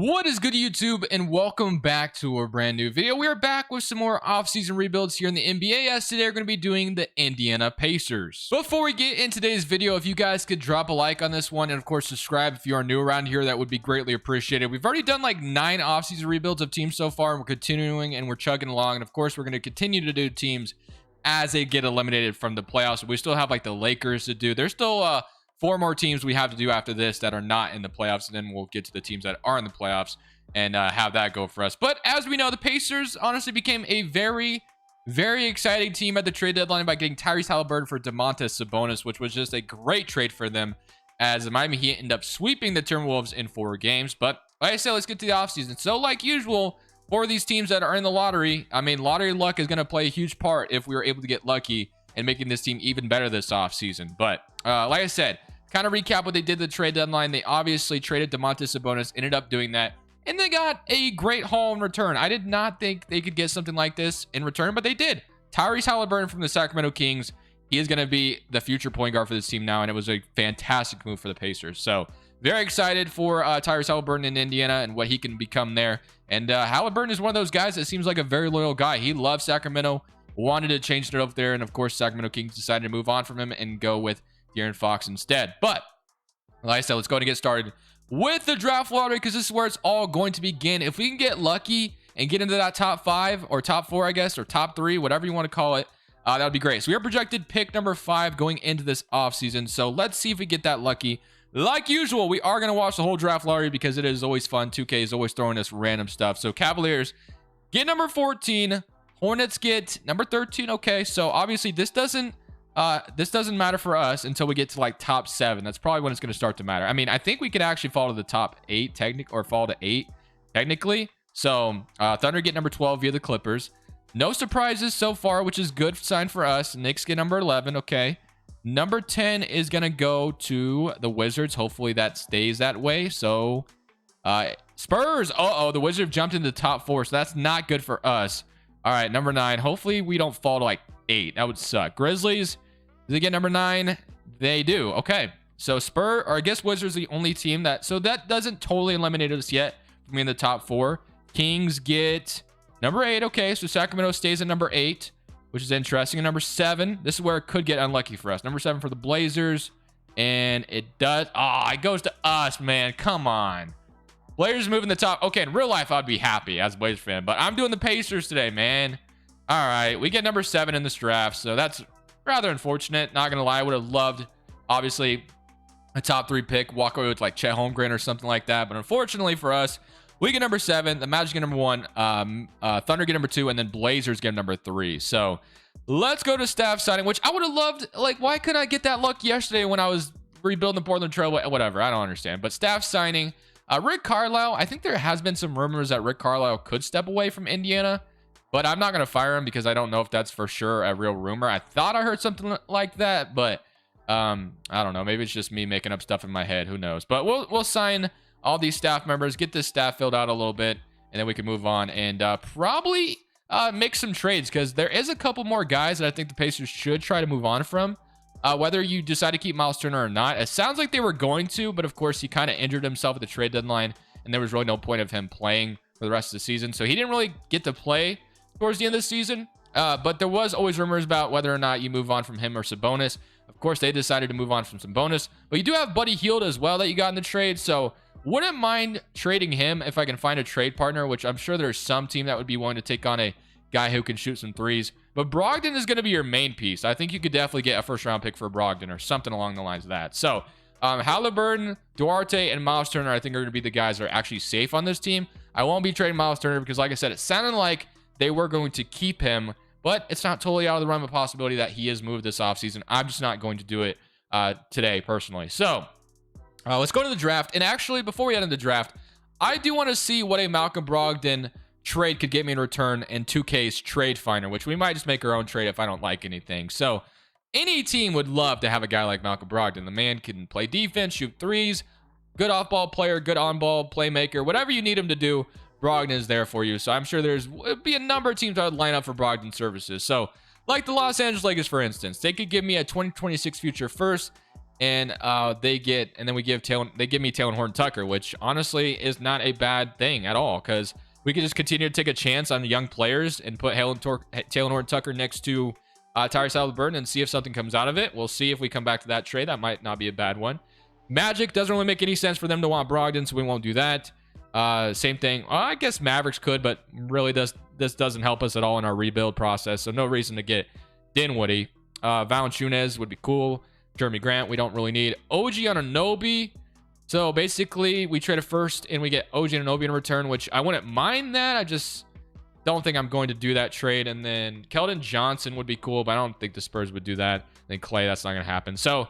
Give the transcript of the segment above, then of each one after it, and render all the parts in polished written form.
What is good, YouTube, and welcome back to a brand new video. We are back with some more off-season rebuilds here in the NBA, as today we're going to be doing the Indiana Pacers. Before we get in today's video, if you guys could drop a like on this one, and of course subscribe if you are new around here, that would be greatly appreciated. We've already done like 9 off-season rebuilds of teams so far, and we're continuing and we're chugging along, and of course we're going to continue to do teams as they get eliminated from the playoffs. We still have like the Lakers to do. There's still 4 more teams we have to do after this that are not in the playoffs, and then we'll get to the teams that are in the playoffs and have that go for us. But as we know, the Pacers honestly became a very, very exciting team at the trade deadline by getting Tyrese Halliburton for Domantas Sabonis, which was just a great trade for them, as the Miami Heat ended up sweeping the Timberwolves in 4 games. But like I said, let's get to the offseason. So like usual, for these teams that are in the lottery, I mean, lottery luck is going to play a huge part if we were able to get lucky and making this team even better this offseason. But like I said, kind of recap what they did the trade deadline. They obviously traded Domantas Sabonis, ended up doing that, and they got a great haul in return. I did not think they could get something like this in return, but they did. Tyrese Halliburton from the Sacramento Kings. He is going to be the future point guard for this team now, and it was a fantastic move for the Pacers. So very excited for Tyrese Halliburton in Indiana and what he can become there. And Halliburton is one of those guys that seems like a very loyal guy. He loves Sacramento, wanted to change it up there, and of course Sacramento Kings decided to move on from him and go with De'Aaron Fox instead. But like I said, let's go ahead and get started with the draft lottery, because this is where it's all going to begin. If we can get lucky and get into that top 5 or top 4, I guess, or top 3, whatever you want to call it, that would be great. So we are projected pick number 5 going into this offseason. So let's see if we get that lucky. Like usual, we are going to watch the whole draft lottery because it is always fun. 2K is always throwing us random stuff. So Cavaliers get number 14. Hornets get number 13. Okay, so obviously this doesn't matter for us until we get to like top 7. That's probably when it's going to start to matter. I mean, I think we could actually fall to the top 8 or fall to 8 technically. So Thunder get number 12 via the Clippers. No surprises so far, which is good sign for us. Knicks get number 11. Okay, number 10 is going to go to the Wizards. Hopefully that stays that way. So Spurs, the Wizards jumped into the top 4, so that's not good for us. All right, number 9. Hopefully we don't fall to like 8. That would suck. Grizzlies, do they get number 9? They do. Okay, so I guess Wizards the only team so that doesn't totally eliminate us yet from being in the top 4. Kings get number 8. Okay, so Sacramento stays at number 8, which is interesting. And number 7, this is where it could get unlucky for us. Number 7 for the Blazers, and it does. It goes to us, man. Come on. Blazers moving the top. Okay, in real life, I'd be happy as a Blazers fan, but I'm doing the Pacers today, man. All right, we get number 7 in this draft, so that's rather unfortunate. Not gonna lie, I would have loved, obviously, a top 3 pick, walk away with like Chet Holmgren or something like that. But unfortunately for us, we get number 7. The Magic get number 1. Thunder get number 2, and then Blazers get number 3. So let's go to staff signing, which I would have loved. Like, why couldn't I get that luck yesterday when I was rebuilding the Portland Trail? Whatever, I don't understand. But staff signing. Rick Carlisle, I think there has been some rumors that Rick Carlisle could step away from Indiana, but I'm not going to fire him because I don't know if that's for sure a real rumor. I thought I heard something like that, but I don't know. Maybe it's just me making up stuff in my head. Who knows? But we'll sign all these staff members, get this staff filled out a little bit, and then we can move on and probably make some trades, because there is a couple more guys that I think the Pacers should try to move on from. Whether you decide to keep Miles Turner or not, it sounds like they were going to, but of course he kind of injured himself at the trade deadline, and there was really no point of him playing for the rest of the season, so he didn't really get to play towards the end of the season. But there was always rumors about whether or not you move on from him or Sabonis. Of course, they decided to move on from Sabonis, but you do have Buddy Hield as well that you got in the trade, so wouldn't mind trading him if I can find a trade partner, which I'm sure there's some team that would be willing to take on a guy who can shoot some threes. But Brogdon is going to be your main piece. I think you could definitely get a first-round pick for Brogdon or something along the lines of that. So Halliburton, Duarte, and Miles Turner, I think, are going to be the guys that are actually safe on this team. I won't be trading Miles Turner because, like I said, it sounded like they were going to keep him, but it's not totally out of the realm of possibility that he is moved this offseason. I'm just not going to do it today, personally. So let's go to the draft. And actually, before we get into the draft, I do want to see what a Malcolm Brogdon trade could get me in return in 2K's trade finder, which we might just make our own trade if I don't like anything. So any team would love to have a guy like Malcolm Brogdon. The man can play defense, shoot threes, good off-ball player, good on-ball playmaker, whatever you need him to do, Brogdon is there for you. So I'm sure would be a number of teams that would line up for Brogdon services. So like the Los Angeles Lakers, for instance, they could give me a 2026 future first and they give me Taylor Horton-Tucker, which honestly is not a bad thing at all, because we could just continue to take a chance on the young players and put Taylor Horton-Tucker next to Tyrese Haliburton and see if something comes out of it. We'll see if we come back to that trade. That might not be a bad one. Magic doesn't really make any sense for them to want Brogdon, so we won't do that. Same thing. I guess Mavericks could, but really this doesn't help us at all in our rebuild process, so no reason to get Dinwiddie. Valanciunas would be cool. Jeremy Grant, we don't really need. OG Anunoby. So basically, we trade a first and we get OG Anunoby in return, which I wouldn't mind that. I just don't think I'm going to do that trade. And then Keldon Johnson would be cool, but I don't think the Spurs would do that. And then Clay, that's not going to happen. So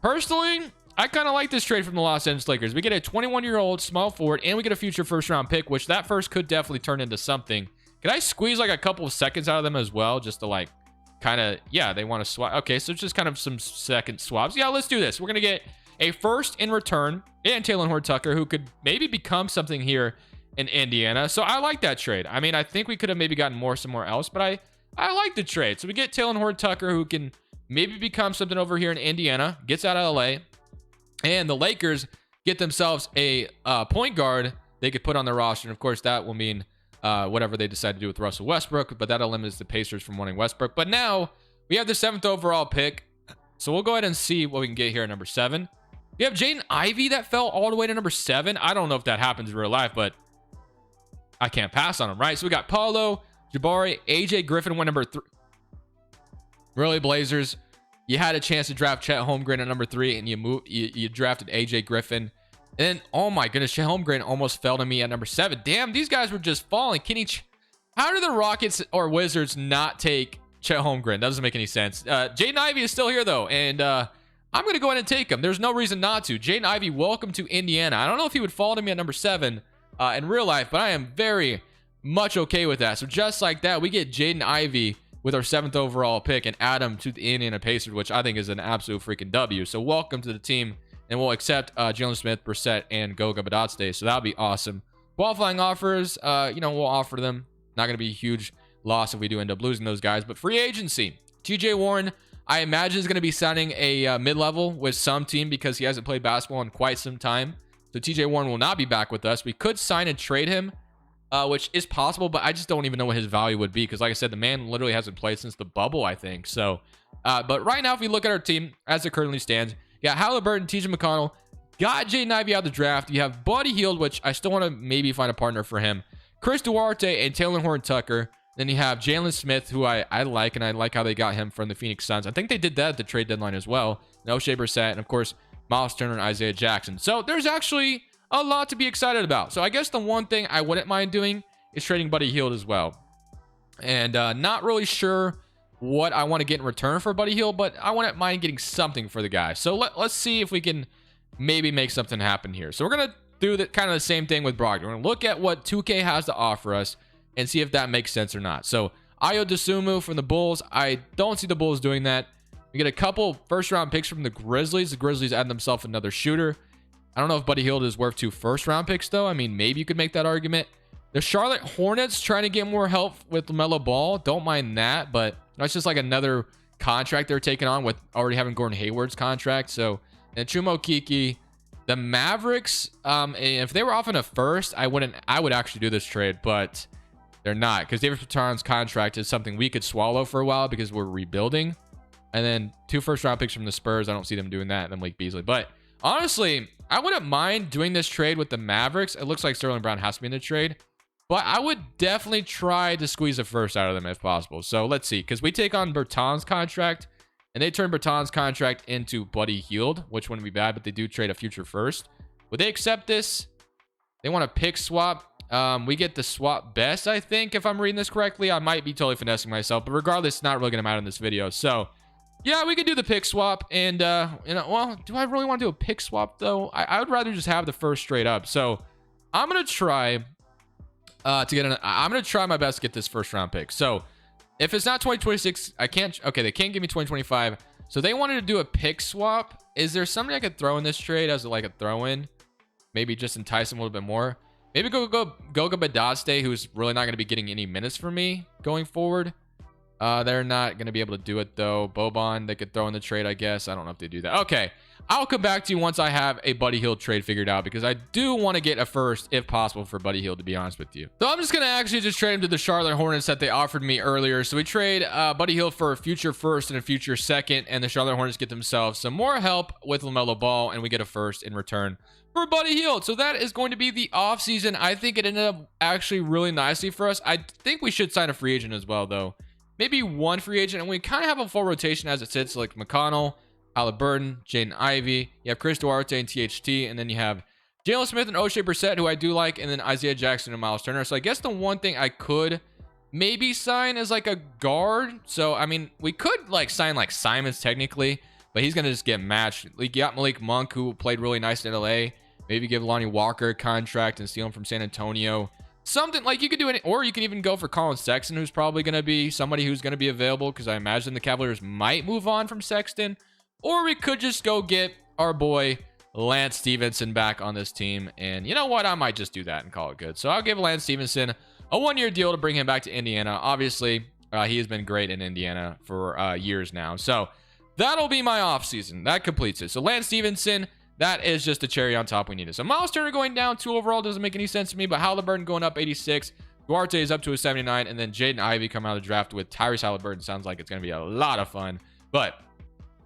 personally, I kind of like this trade from the Los Angeles Lakers. We get a 21-year-old small forward, and we get a future first-round pick, which that first could definitely turn into something. Can I squeeze like a couple of seconds out of them as well, just to like kind of, yeah, they want to swap. Okay, so it's just kind of some second swaps. Yeah, let's do this. We're going to get a first in return and Taylor Horton-Tucker, who could maybe become something here in Indiana. So I like that trade. I mean, I think we could have maybe gotten more somewhere else, but I like the trade. So we get Taylor Horton-Tucker, who can maybe become something over here in Indiana, gets out of LA, and the Lakers get themselves a point guard they could put on their roster. And of course, that will mean whatever they decide to do with Russell Westbrook, but that eliminates the Pacers from wanting Westbrook. But now we have the 7th overall pick, so we'll go ahead and see what we can get here at number 7. We have Jaden Ivey that fell all the way to number 7. I don't know if that happens in real life, but I can't pass on him, right? So we got Paulo, Jabari, AJ Griffin went number 3. Really, Blazers, you had a chance to draft Chet Holmgren at number 3, and you drafted AJ Griffin. And then, oh my goodness, Chet Holmgren almost fell to me at number 7. Damn, these guys were just falling. How do the Rockets or Wizards not take Chet Holmgren? That doesn't make any sense. Jaden Ivey is still here, though, and I'm going to go ahead and take him. There's no reason not to. Jaden Ivey, welcome to Indiana. I don't know if he would fall to me at number 7 in real life, but I am very much okay with that. So just like that, we get Jaden Ivey with our 7th overall pick and add him to the Indiana Pacers, which I think is an absolute freaking W. So welcome to the team. And we'll accept Jalen Smith, Brissett, and Goga Badotze. So that'll be awesome. Qualifying offers, we'll offer them. Not going to be a huge loss if we do end up losing those guys. But free agency. TJ Warren, I imagine, is going to be signing a mid-level with some team because he hasn't played basketball in quite some time. So TJ Warren will not be back with us. We could sign and trade him, which is possible, but I just don't even know what his value would be because, like I said, the man literally hasn't played since the bubble, I think. So, but right now, if we look at our team as it currently stands, yeah, Haliburton, TJ McConnell, got Jaden Ivey out of the draft. You have Buddy Hield, which I still want to maybe find a partner for him. Chris Duarte and Taylor Horton-Tucker. Then you have Jalen Smith, who I like, and I like how they got him from the Phoenix Suns. I think they did that at the trade deadline as well. And O'Shea Brissett, and of course, Miles Turner and Isaiah Jackson. So there's actually a lot to be excited about. So I guess the one thing I wouldn't mind doing is trading Buddy Hield as well. And not really sure what I want to get in return for Buddy Hield, but I wouldn't mind getting something for the guy. So let's see if we can maybe make something happen here. So we're going to do kind of the same thing with Brogdon. We're going to look at what 2K has to offer us and see if that makes sense or not. So Ayo Dosunmu from the Bulls. I don't see the Bulls doing that. We get a couple first-round picks from the Grizzlies. The Grizzlies add themselves another shooter. I don't know if Buddy Hield is worth 2 first-round picks, though. I mean, maybe you could make that argument. The Charlotte Hornets trying to get more help with LaMelo Ball. Don't mind that, but that's just like another contract they're taking on with already having Gordon Hayward's contract. So, and Chumo Kiki, the Mavericks, if they were offering a first, I would actually do this trade, but they're not, because David Bertans' contract is something we could swallow for a while because we're rebuilding. And then 2 first-round picks from the Spurs. I don't see them doing that. And then Malik Beasley. But honestly, I wouldn't mind doing this trade with the Mavericks. It looks like Sterling Brown has to be in the trade. But I would definitely try to squeeze a first out of them if possible. So let's see. Because we take on Bertans' contract, and they turn Bertans' contract into Buddy Hield, which wouldn't be bad, but they do trade a future first. Would they accept this? They want a pick swap. We get the swap best, I think, if I'm reading this correctly. I might be totally finessing myself, but regardless, it's not really going to matter in this video. So, yeah, we could do the pick swap. And, well, do I really want to do a pick swap, though? I would rather just have the first straight up. So, I'm going to try I'm going to try my best to get this first round pick. So, if it's not 2026, I can't. Okay, they can't give me 2025. So, they wanted to do a pick swap. Is there something I could throw in this trade as like a throw in? Maybe just entice them a little bit more. Maybe Goga Badotze, who's really not going to be getting any minutes for me going forward. They're not going to be able to do it, though. Boban, they could throw in the trade, I guess. I don't know if they do that. Okay. I'll come back to you once I have a Buddy Hield trade figured out, because I do want to get a first, if possible, for Buddy Hield, to be honest with you. So I'm just going to actually just trade him to the Charlotte Hornets that they offered me earlier. So we trade Buddy Hield for a future first and a future second, and the Charlotte Hornets get themselves some more help with LaMelo Ball, and we get a first in return for Buddy Hield. So that is going to be the offseason. I think it ended up actually really nicely for us. I think we should sign a free agent as well, though. Maybe one free agent, and we kind of have a full rotation as it sits, like McConnell, Halliburton, Jaden Ivey. You have Chris Duarte and THT, and then you have Jalen Smith and O'Shea Brissett, who I do like, and then Isaiah Jackson and Miles Turner. So I guess the one thing I could maybe sign is like a guard. So, I mean, we could like sign like Simons technically, but he's going to just get matched. We got Malik Monk, who played really nice in LA. Maybe give Lonnie Walker a contract and steal him from San Antonio. Something like you could do it, or you could even go for Colin Sexton, who's probably going to be somebody who's going to be available, because I imagine the Cavaliers might move on from Sexton. Or we could just go get our boy Lance Stevenson back on this team. And you know what? I might just do that and call it good. So I'll give Lance Stevenson a one-year deal to bring him back to Indiana. Obviously, he has been great in Indiana for years now. So that'll be my offseason. That completes it. So Lance Stevenson, that is just a cherry on top we needed. So Miles Turner going down 2 overall doesn't make any sense to me. But Halliburton going up 86. Duarte is up to a 79. And then Jaden Ivey coming out of the draft with Tyrese Halliburton. Sounds like it's going to be a lot of fun. But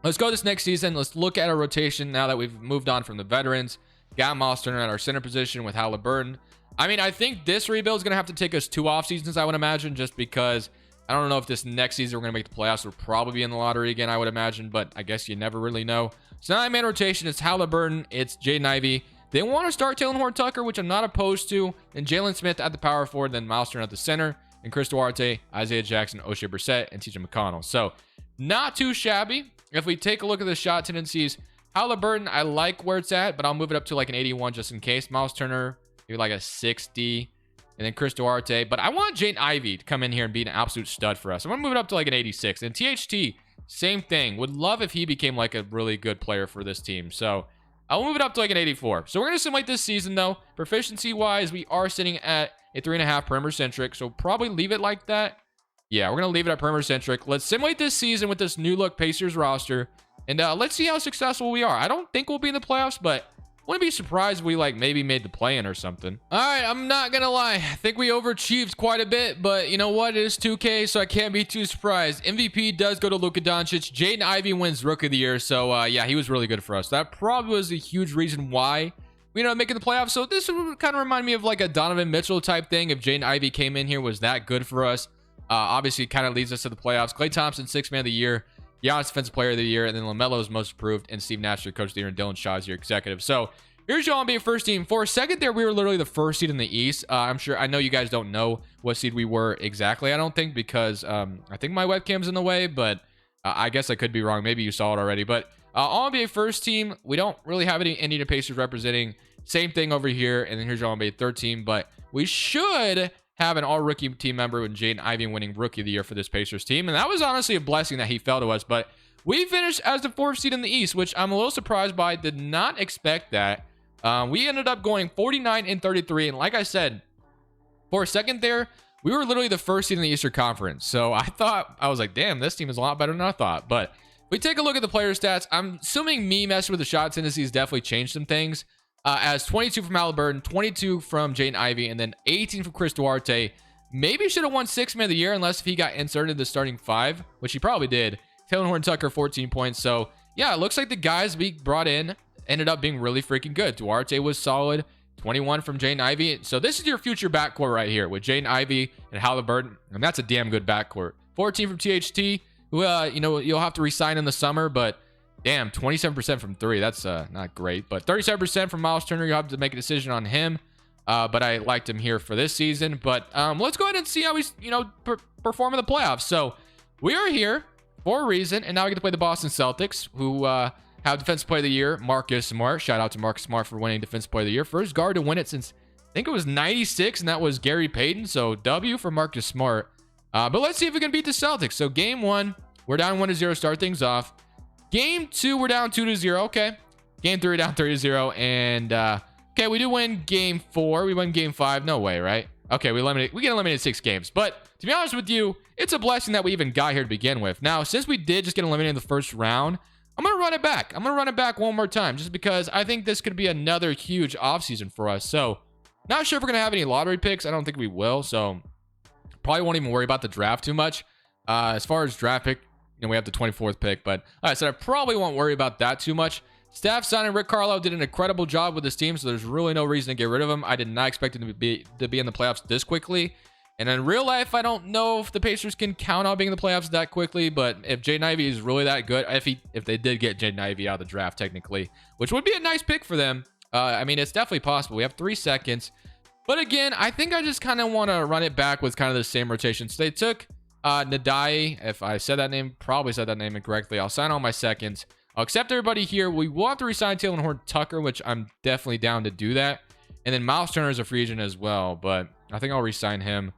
let's go this next season. Let's look at our rotation now that we've moved on from the veterans. Got Miles Turner at our center position with Halliburton. I mean, I think this rebuild is going to have to take us 2 off seasons, I would imagine, just because I don't know if this next season we're going to make the playoffs. We'll probably be in the lottery again, I would imagine, but I guess you never really know. So now my rotation, it's Halliburton, it's Jaden Ivey. They want to start Taylor Horn-Tucker, which I'm not opposed to. Then Jalen Smith at the power forward, then Miles Turner at the center, and Chris Duarte, Isaiah Jackson, O'Shea Brissett, and TJ McConnell. So not too shabby. If we take a look at the shot tendencies, Halliburton, I like where it's at, but I'll move it up to like an 81 just in case. Miles Turner, maybe like a 60. And then Chris Duarte. But I want Jaden Ivey to come in here and be an absolute stud for us. I'm going to move it up to like an 86. And THT, same thing. Would love if he became like a really good player for this team. So I'll move it up to like an 84. So we're going to simulate this season, though. Proficiency-wise, we are sitting at a 3.5 perimeter-centric. So probably leave it like that. Yeah, we're going to leave it at perimeter-centric. Let's simulate this season with this new-look Pacers roster. And let's see how successful we are. I don't think we'll be in the playoffs, but wouldn't be surprised if we, like, maybe made the play-in or something. All right, I'm not going to lie. I think we overachieved quite a bit, but you know what? It is 2K, so I can't be too surprised. MVP does go to Luka Doncic. Jaden Ivey wins Rookie of the Year, so, yeah, he was really good for us. That probably was a huge reason why we ended up making the playoffs. So this would kind of remind me of, like, a Donovan Mitchell type thing. If Jaden Ivey came in here, was that good for us? Obviously, kind of leads us to the playoffs. Klay Thompson, 6th man of the year. Giannis, Defensive Player of the Year. And then LaMelo's most improved. And Steve Nash, your Coach of the Year. And Dylan Shaw is your executive. So here's your NBA first team. For a second there, we were literally the first seed in the East. I know you guys don't know what seed we were exactly, I don't think, because I think my webcam's in the way. But I guess I could be wrong. Maybe you saw it already. But all NBA first team, we don't really have any Indiana Pacers representing. Same thing over here. And then here's your all NBA third team. But we should have an all-rookie team member with Jaden Ivey winning Rookie of the Year for this Pacers team. And that was honestly a blessing that he fell to us. But we finished as the 4th seed in the East, which I'm a little surprised by. Did not expect that. We ended up going 49-33. And like I said, for a second there, we were literally the 1st seed in the Eastern Conference. So I was like, damn, this team is a lot better than I thought. But if we take a look at the player stats, I'm assuming me messing with the shot tendencies definitely changed some things. As 22 from Halliburton, 22 from Jaden Ivey, and then 18 from Chris Duarte. Maybe should have won 6th man of the year unless if he got inserted in the starting 5, which he probably did. Taylor Horn-Tucker, 14 points. So, yeah, it looks like the guys we brought in ended up being really freaking good. Duarte was solid. 21 from Jaden Ivey. So this is your future backcourt right here with Jaden Ivey and Halliburton. And that's a damn good backcourt. 14 from THT, who, you'll have to re-sign in the summer, but damn, 27% from 3. That's not great. But 37% from Miles Turner. You'll have to make a decision on him. But I liked him here for this season. But let's go ahead and see how he's, perform in the playoffs. So we are here for a reason. And now we get to play the Boston Celtics, who have Defensive Player of the Year, Marcus Smart. Shout out to Marcus Smart for winning Defensive Player of the Year. First guard to win it since, I think it was 96, and that was Gary Payton. So W for Marcus Smart. But let's see if we can beat the Celtics. So game 1, we're down 1-0, start things off. Game 2, we're down 2-0. Okay. Game 3, we're down 3-0. And, okay, we do win game 4. We won game 5. No way, right? Okay, we get eliminated 6 games. But to be honest with you, it's a blessing that we even got here to begin with. Now, since we did just get eliminated in the first round, I'm going to run it back. I'm going to run it back one more time just because I think this could be another huge offseason for us. So, not sure if we're going to have any lottery picks. I don't think we will. So, probably won't even worry about the draft too much. As far as draft pick, we have the 24th pick. But like I said, I probably won't worry about that too much. Staff signing Rick Carlisle did an incredible job with this team, so there's really no reason to get rid of him. I did not expect him to be in the playoffs this quickly. And in real life, I don't know if the Pacers can count on being in the playoffs that quickly, but if Jaden Ivey is really that good, if they did get Jaden Ivey out of the draft technically, which would be a nice pick for them, I mean, it's definitely possible. We have 3 seconds. But again, I think I just kind of want to run it back with kind of the same rotation. So they took Nadai. If I said that name, probably said that name incorrectly. I'll sign all my seconds. I'll accept everybody here. We will have to resign Taylor Horton-Tucker, which I'm definitely down to do that. And then Miles Turner is a free agent as well, but I think I'll resign him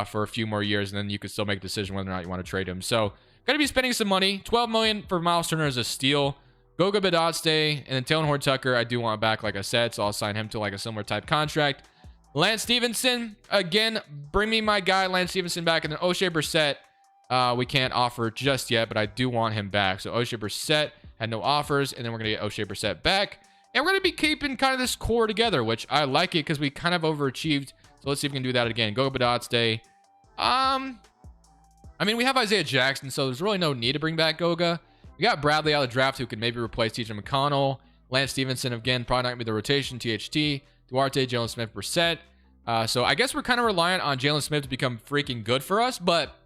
for a few more years, and then you could still make a decision whether or not you want to trade him. So, going to be spending some money. $12 million for Miles Turner as a steal. Goga Bitadze, and then Taylor Horton-Tucker, I do want back, like I said, so I'll sign him to like a similar type contract. Lance Stevenson, again, bring me my guy, Lance Stevenson, back. And then O'Shea Brissett, we can't offer just yet, but I do want him back. So O'Shea Brissett had no offers, and then we're going to get O'Shea Brissett back. And we're going to be keeping kind of this core together, which I like it because we kind of overachieved. So let's see if we can do that again. Goga Bitadze. I mean, we have Isaiah Jackson, so there's really no need to bring back Goga. We got Bradley out of the draft who could maybe replace TJ McConnell. Lance Stevenson, again, probably not going to be the rotation. THT, Duarte, Jalen Smith, Brissett. So I guess we're kind of reliant on Jalen Smith to become freaking good for us. But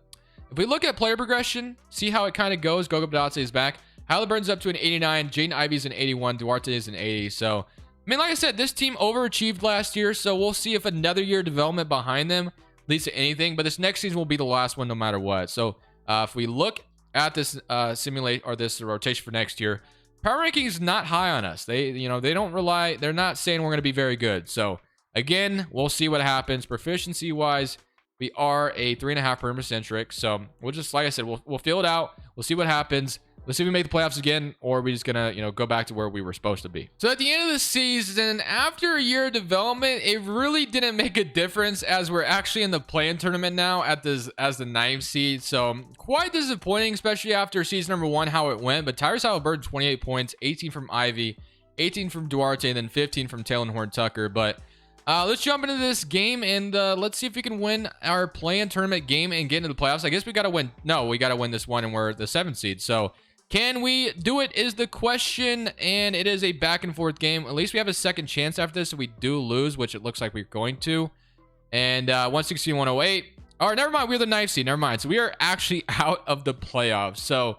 if we look at player progression, see how it kind of goes. Goga Bitadze is back. Halliburton's up to an 89. Jaden Ivey's an 81. Duarte is an 80. So, I mean, like I said, this team overachieved last year. So we'll see if another year of development behind them leads to anything. But this next season will be the last one no matter what. So if we look at this this rotation for next year, power ranking is not high on us. They don't rely. They're not saying we're going to be very good. So again, we'll see what happens. Proficiency wise, we are a 3.5 perimeter centric. So we'll just, like I said, we'll feel it out. We'll see what happens. Let's see if we make the playoffs again, or are we just gonna, go back to where we were supposed to be. So at the end of the season, after a year of development, it really didn't make a difference as we're actually in the play-in tournament now as the 9th seed. So quite disappointing, especially after season number 1, how it went. But Tyrese Halliburton, 28 points, 18 from Ivy, 18 from Duarte, and then 15 from Taylor Horton-Tucker. But let's jump into this game and let's see if we can win our play-in tournament game and get into the playoffs. I guess we got to win. No, we got to win this one, and we're the 7th seed. So can we do it is the question, and it is a back and forth game. At least we have a second chance after this if we do lose, which it looks like we're going to. And 116, 108. All right, never mind. We're the 9th seed. Never mind. So we are actually out of the playoffs. So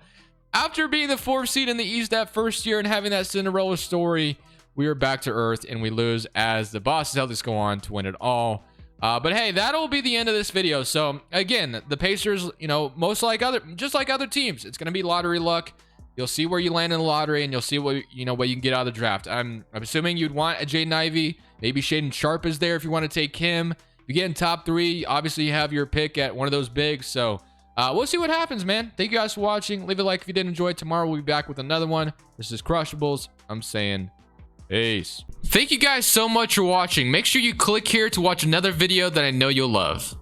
after being the 4th seed in the East that first year and having that Cinderella story, we are back to earth and we lose as the Boston Celtics go on to win it all. But hey, that'll be the end of this video. So again, the Pacers, just like other teams, it's going to be lottery luck. You'll see where you land in the lottery, and you'll see what you can get out of the draft. I'm assuming you'd want a Jaden Ivey. Maybe Shaedon Sharpe is there if you want to take him. If you get in top 3, obviously you have your pick at one of those bigs. So we'll see what happens, man. Thank you guys for watching. Leave a like if you did enjoy it. Tomorrow we'll be back with another one. This is Crushables. I'm saying peace. Thank you guys so much for watching. Make sure you click here to watch another video that I know you'll love.